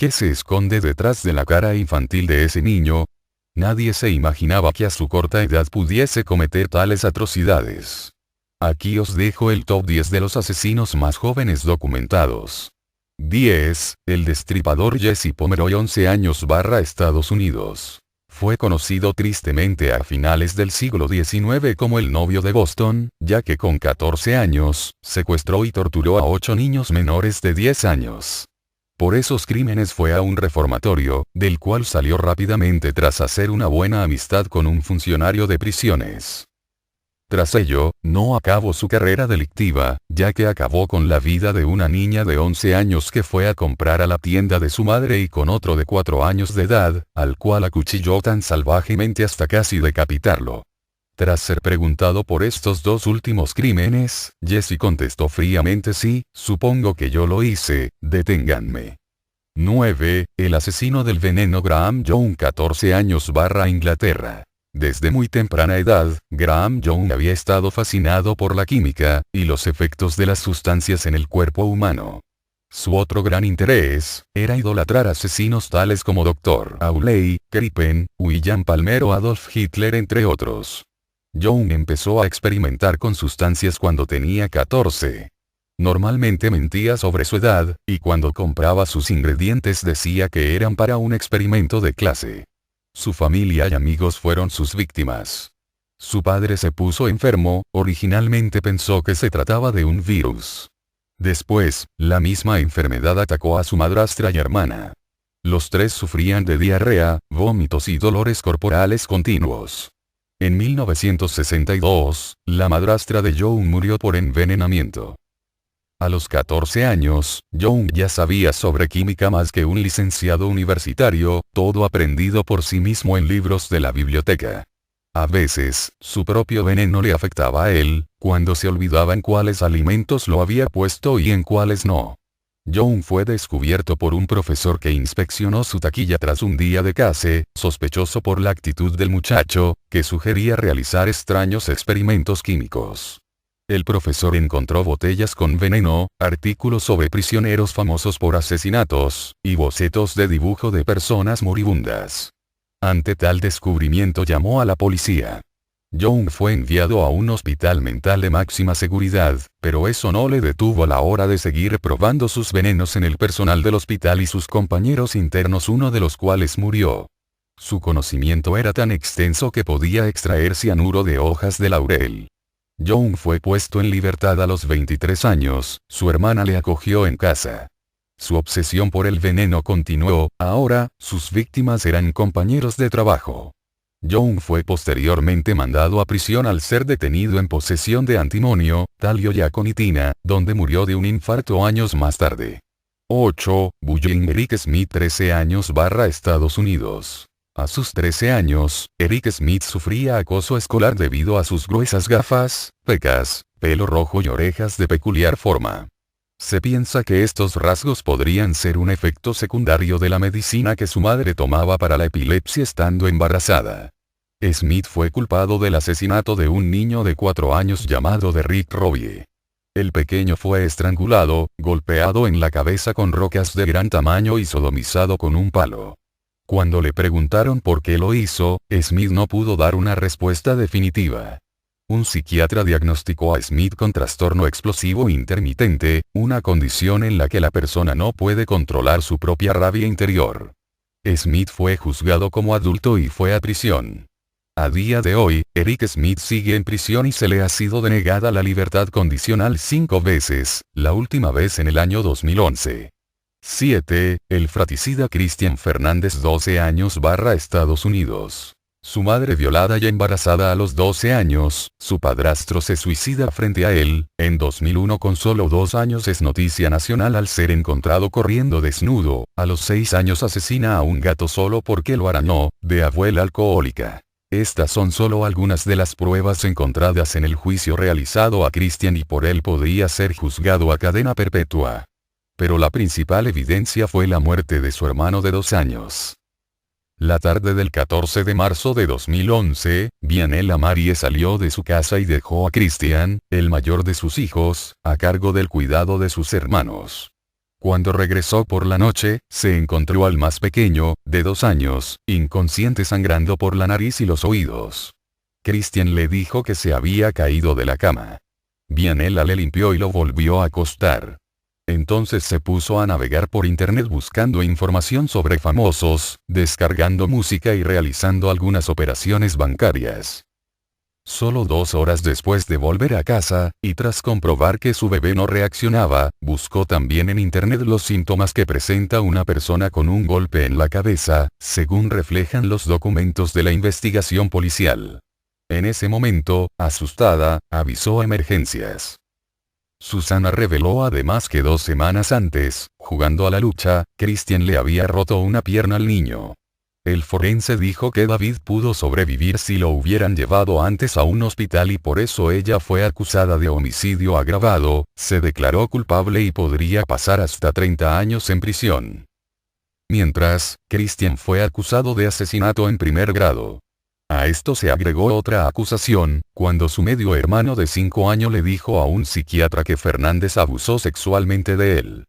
¿Qué se esconde detrás de la cara infantil de ese niño? Nadie se imaginaba que a su corta edad pudiese cometer tales atrocidades. Aquí os dejo el top 10 de los asesinos más jóvenes documentados. 10. El destripador Jesse Pomeroy, 11 años, Estados Unidos. Fue conocido tristemente a finales del siglo XIX como el novio de Boston, ya que con 14 años, secuestró y torturó a 8 niños menores de 10 años. Por esos crímenes fue a un reformatorio, del cual salió rápidamente tras hacer una buena amistad con un funcionario de prisiones. Tras ello, no acabó su carrera delictiva, ya que acabó con la vida de una niña de 11 años que fue a comprar a la tienda de su madre y con otro de 4 años de edad, al cual acuchilló tan salvajemente hasta casi decapitarlo. Tras ser preguntado por estos dos últimos crímenes, Jesse contestó fríamente: sí, supongo que yo lo hice, deténganme. 9. El asesino del veneno Graham Young, 14 años, Inglaterra. Desde muy temprana edad, Graham Young había estado fascinado por la química, y los efectos de las sustancias en el cuerpo humano. Su otro gran interés, era idolatrar asesinos tales como Dr. Auley, Crippen, William Palmer o Adolf Hitler, entre otros. Young empezó a experimentar con sustancias cuando tenía 14. Normalmente mentía sobre su edad, y cuando compraba sus ingredientes decía que eran para un experimento de clase. Su familia y amigos fueron sus víctimas. Su padre se puso enfermo, originalmente pensó que se trataba de un virus. Después, la misma enfermedad atacó a su madrastra y hermana. Los tres sufrían de diarrea, vómitos y dolores corporales continuos. En 1962, la madrastra de Young murió por envenenamiento. A los 14 años, Young ya sabía sobre química más que un licenciado universitario, todo aprendido por sí mismo en libros de la biblioteca. A veces, su propio veneno le afectaba a él, cuando se olvidaba en cuáles alimentos lo había puesto y en cuáles no. Young fue descubierto por un profesor que inspeccionó su taquilla tras un día de clase, sospechoso por la actitud del muchacho, que sugería realizar extraños experimentos químicos. El profesor encontró botellas con veneno, artículos sobre prisioneros famosos por asesinatos, y bocetos de dibujo de personas moribundas. Ante tal descubrimiento llamó a la policía. Young fue enviado a un hospital mental de máxima seguridad, pero eso no le detuvo a la hora de seguir probando sus venenos en el personal del hospital y sus compañeros internos, uno de los cuales murió. Su conocimiento era tan extenso que podía extraer cianuro de hojas de laurel. Young fue puesto en libertad a los 23 años, su hermana le acogió en casa. Su obsesión por el veneno continuó, ahora, sus víctimas eran compañeros de trabajo. Young fue posteriormente mandado a prisión al ser detenido en posesión de antimonio, talio y aconitina, donde murió de un infarto años más tarde. 8. Bullying Eric Smith, 13 años, Estados Unidos. A sus 13 años, Eric Smith sufría acoso escolar debido a sus gruesas gafas, pecas, pelo rojo y orejas de peculiar forma. Se piensa que estos rasgos podrían ser un efecto secundario de la medicina que su madre tomaba para la epilepsia estando embarazada. Smith fue culpado del asesinato de un niño de 4 años llamado Derrick Robbie. El pequeño fue estrangulado, golpeado en la cabeza con rocas de gran tamaño y sodomizado con un palo. Cuando le preguntaron por qué lo hizo, Smith no pudo dar una respuesta definitiva. Un psiquiatra diagnosticó a Smith con trastorno explosivo intermitente, una condición en la que la persona no puede controlar su propia rabia interior. Smith fue juzgado como adulto y fue a prisión. A día de hoy, Eric Smith sigue en prisión y se le ha sido denegada la libertad condicional 5 veces, la última vez en el año 2011. 7. El fratricida Christian Fernández, 12 años, Estados Unidos. Su madre violada y embarazada a los 12 años, su padrastro se suicida frente a él, en 2001 con solo 2 años es noticia nacional al ser encontrado corriendo desnudo, a los 6 años asesina a un gato solo porque lo arañó, de abuela alcohólica. Estas son solo algunas de las pruebas encontradas en el juicio realizado a Christian y por él podría ser juzgado a cadena perpetua. Pero la principal evidencia fue la muerte de su hermano de 2 años. La tarde del 14 de marzo de 2011, Vianela Marie salió de su casa y dejó a Christian, el mayor de sus hijos, a cargo del cuidado de sus hermanos. Cuando regresó por la noche, se encontró al más pequeño, de 2 años, inconsciente, sangrando por la nariz y los oídos. Christian le dijo que se había caído de la cama. Vianela le limpió y lo volvió a acostar. Entonces se puso a navegar por internet buscando información sobre famosos, descargando música y realizando algunas operaciones bancarias. Solo 2 horas después de volver a casa, y tras comprobar que su bebé no reaccionaba, buscó también en internet los síntomas que presenta una persona con un golpe en la cabeza, según reflejan los documentos de la investigación policial. En ese momento, asustada, avisó a emergencias. Susana reveló además que 2 semanas antes, jugando a la lucha, Christian le había roto una pierna al niño. El forense dijo que David pudo sobrevivir si lo hubieran llevado antes a un hospital y por eso ella fue acusada de homicidio agravado, se declaró culpable y podría pasar hasta 30 años en prisión. Mientras, Christian fue acusado de asesinato en primer grado. A esto se agregó otra acusación, cuando su medio hermano de 5 años le dijo a un psiquiatra que Fernández abusó sexualmente de él.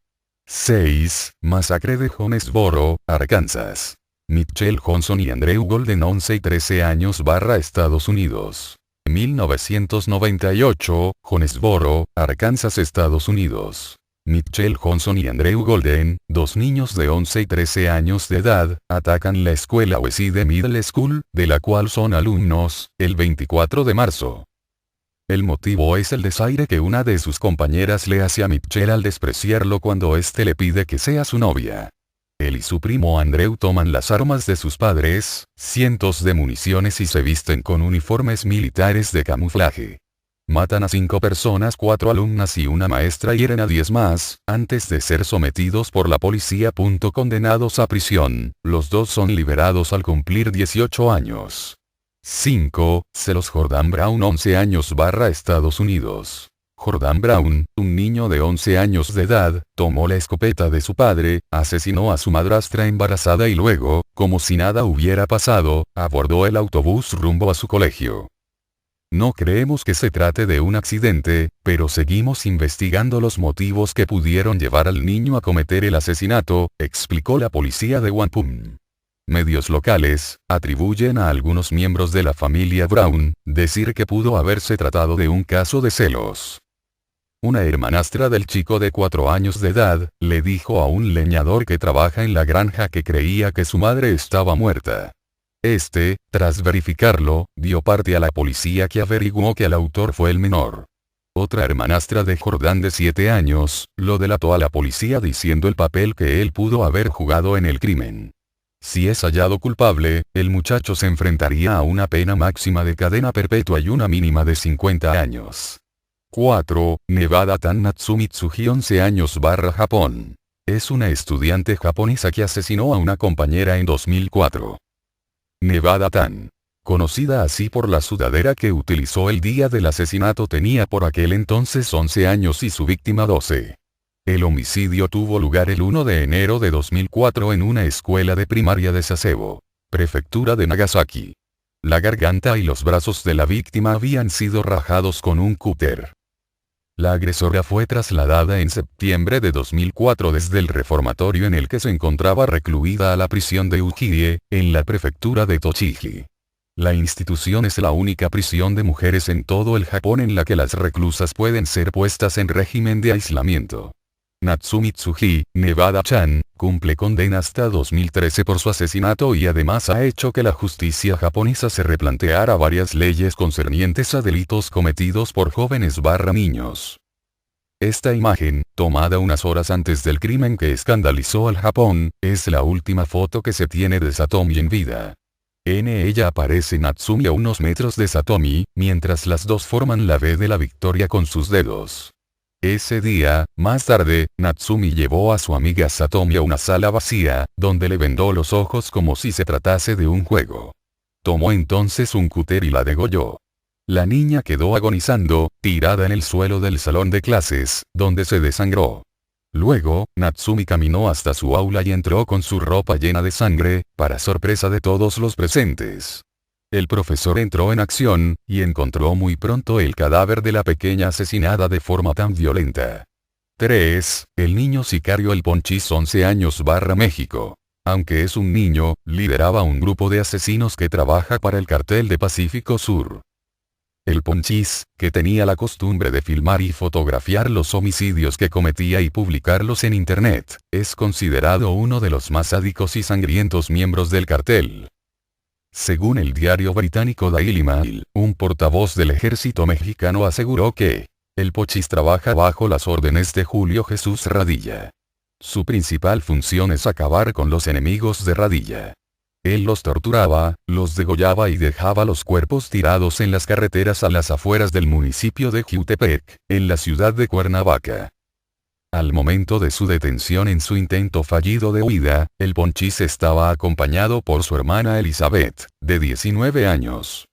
6. Masacre de Jonesboro, Arkansas. Mitchell Johnson y Andrew Golden 11 y 13 años Estados Unidos. 1998, Jonesboro, Arkansas, Estados Unidos. Mitchell Johnson y Andrew Golden, 2 niños de 11 y 13 años de edad, atacan la escuela Westside Middle School, de la cual son alumnos, el 24 de marzo. El motivo es el desaire que una de sus compañeras le hace a Mitchell al despreciarlo cuando éste le pide que sea su novia. Él y su primo Andrew toman las armas de sus padres, cientos de municiones y se visten con uniformes militares de camuflaje. Matan a 5 personas, 4 alumnas y una maestra, y hieren a 10 más, antes de ser sometidos por la policía. Condenados a prisión, los 2 son liberados al cumplir 18 años. 5. Celos Jordan Brown 11 años Estados Unidos. Jordan Brown, un niño de 11 años de edad, tomó la escopeta de su padre, asesinó a su madrastra embarazada y luego, como si nada hubiera pasado, abordó el autobús rumbo a su colegio. No creemos que se trate de un accidente, pero seguimos investigando los motivos que pudieron llevar al niño a cometer el asesinato, explicó la policía de Wampum. Medios locales atribuyen a algunos miembros de la familia Brown decir que pudo haberse tratado de un caso de celos. Una hermanastra del chico de 4 años de edad le dijo a un leñador que trabaja en la granja que creía que su madre estaba muerta. Este, tras verificarlo, dio parte a la policía, que averiguó que el autor fue el menor. Otra hermanastra de Jordan de 7 años, lo delató a la policía diciendo el papel que él pudo haber jugado en el crimen. Si es hallado culpable, el muchacho se enfrentaría a una pena máxima de cadena perpetua y una mínima de 50 años. 4. Nevada Tan Natsumi Tsuji 11 años Japón. Es una estudiante japonesa que asesinó a una compañera en 2004. Nevada Tan, conocida así por la sudadera que utilizó el día del asesinato, tenía por aquel entonces 11 años y su víctima 12. El homicidio tuvo lugar el 1 de enero de 2004 en una escuela de primaria de Sasebo, prefectura de Nagasaki. La garganta y los brazos de la víctima habían sido rajados con un cúter. La agresora fue trasladada en septiembre de 2004 desde el reformatorio en el que se encontraba recluida a la prisión de Ujiie, en la prefectura de Tochigi. La institución es la única prisión de mujeres en todo el Japón en la que las reclusas pueden ser puestas en régimen de aislamiento. Natsumi Tsuji, Nevada-chan, cumple condena hasta 2013 por su asesinato y además ha hecho que la justicia japonesa se replanteara varias leyes concernientes a delitos cometidos por jóvenes/niños. Esta imagen, tomada unas horas antes del crimen que escandalizó al Japón, es la última foto que se tiene de Satomi en vida. En ella aparece Natsumi a unos metros de Satomi, mientras las dos forman la V de la victoria con sus dedos. Ese día, más tarde, Natsumi llevó a su amiga Satomi a una sala vacía, donde le vendó los ojos como si se tratase de un juego. Tomó entonces un cúter y la degolló. La niña quedó agonizando, tirada en el suelo del salón de clases, donde se desangró. Luego, Natsumi caminó hasta su aula y entró con su ropa llena de sangre, para sorpresa de todos los presentes. El profesor entró en acción, y encontró muy pronto el cadáver de la pequeña asesinada de forma tan violenta. 3. El niño sicario El Ponchis 11 años México. Aunque es un niño, lideraba un grupo de asesinos que trabaja para el cartel de Pacífico Sur. El Ponchis, que tenía la costumbre de filmar y fotografiar los homicidios que cometía y publicarlos en internet, es considerado uno de los más sádicos y sangrientos miembros del cartel. Según el diario británico Daily Mail, un portavoz del ejército mexicano aseguró que el Ponchis trabaja bajo las órdenes de Julio Jesús Radilla. Su principal función es acabar con los enemigos de Radilla. Él los torturaba, los degollaba y dejaba los cuerpos tirados en las carreteras a las afueras del municipio de Jiutepec, en la ciudad de Cuernavaca. Al momento de su detención en su intento fallido de huida, el Ponchis estaba acompañado por su hermana Elizabeth, de 19 años.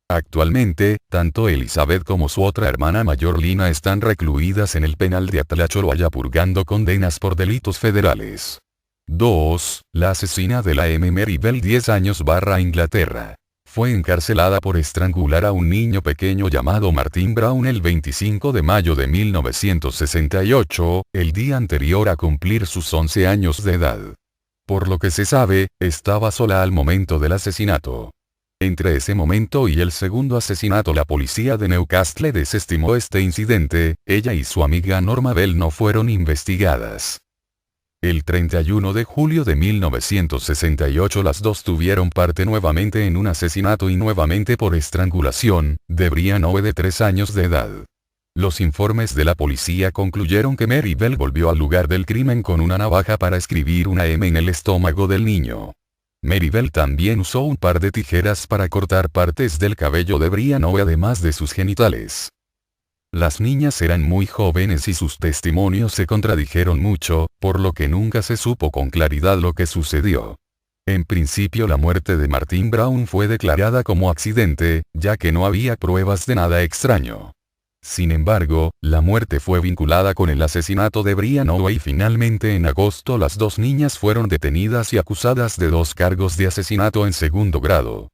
Actualmente, tanto Elizabeth como su otra hermana mayor Lina están recluidas en el penal de Atlacholoaya purgando condenas por delitos federales. 2. La asesina de la M. Maribel 10 años Inglaterra. Fue encarcelada por estrangular a un niño pequeño llamado Martin Brown el 25 de mayo de 1968, el día anterior a cumplir sus 11 años de edad. Por lo que se sabe, estaba sola al momento del asesinato. Entre ese momento y el segundo asesinato la policía de Newcastle desestimó este incidente, ella y su amiga Norma Bell no fueron investigadas. El 31 de julio de 1968 las dos tuvieron parte nuevamente en un asesinato y nuevamente por estrangulación, de Brian Owe de 3 años de edad. Los informes de la policía concluyeron que Maribel volvió al lugar del crimen con una navaja para escribir una M en el estómago del niño. Maribel también usó un par de tijeras para cortar partes del cabello de Brian Owe además de sus genitales. Las niñas eran muy jóvenes y sus testimonios se contradijeron mucho, por lo que nunca se supo con claridad lo que sucedió. En principio la muerte de Martin Brown fue declarada como accidente, ya que no había pruebas de nada extraño. Sin embargo, la muerte fue vinculada con el asesinato de Brian Owe y finalmente en agosto las dos niñas fueron detenidas y acusadas de 2 cargos de asesinato en segundo grado.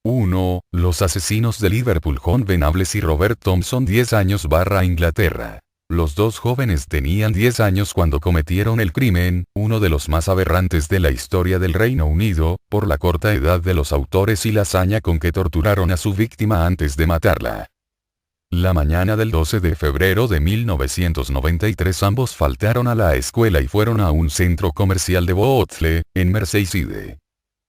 1. Los asesinos de Liverpool John Venables y Robert Thompson 10 años Inglaterra. Los dos jóvenes tenían 10 años cuando cometieron el crimen, uno de los más aberrantes de la historia del Reino Unido, por la corta edad de los autores y la hazaña con que torturaron a su víctima antes de matarla. La mañana del 12 de febrero de 1993 ambos faltaron a la escuela y fueron a un centro comercial de Bootle, en Merseyside.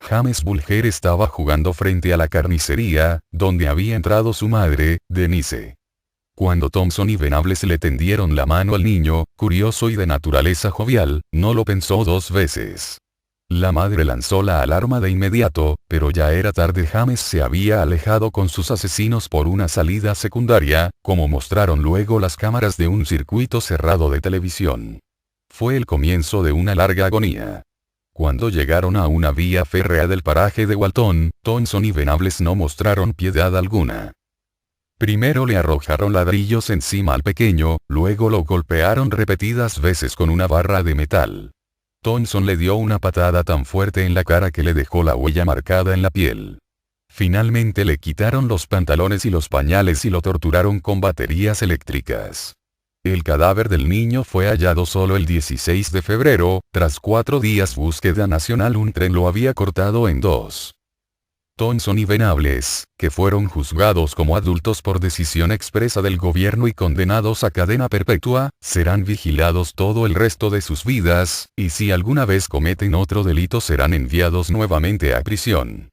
James Bulger estaba jugando frente a la carnicería, donde había entrado su madre, Denise. Cuando Thompson y Venables le tendieron la mano al niño, curioso y de naturaleza jovial, no lo pensó 2 veces. La madre lanzó la alarma de inmediato, pero ya era tarde. James se había alejado con sus asesinos por una salida secundaria, como mostraron luego las cámaras de un circuito cerrado de televisión. Fue el comienzo de una larga agonía. Cuando llegaron a una vía férrea del paraje de Walton, Thompson y Venables no mostraron piedad alguna. Primero le arrojaron ladrillos encima al pequeño, luego lo golpearon repetidas veces con una barra de metal. Thompson le dio una patada tan fuerte en la cara que le dejó la huella marcada en la piel. Finalmente le quitaron los pantalones y los pañales y lo torturaron con baterías eléctricas. El cadáver del niño fue hallado solo el 16 de febrero, tras 4 días búsqueda nacional. Un tren lo había cortado en 2. Thompson y Venables, que fueron juzgados como adultos por decisión expresa del gobierno y condenados a cadena perpetua, serán vigilados todo el resto de sus vidas, y si alguna vez cometen otro delito serán enviados nuevamente a prisión.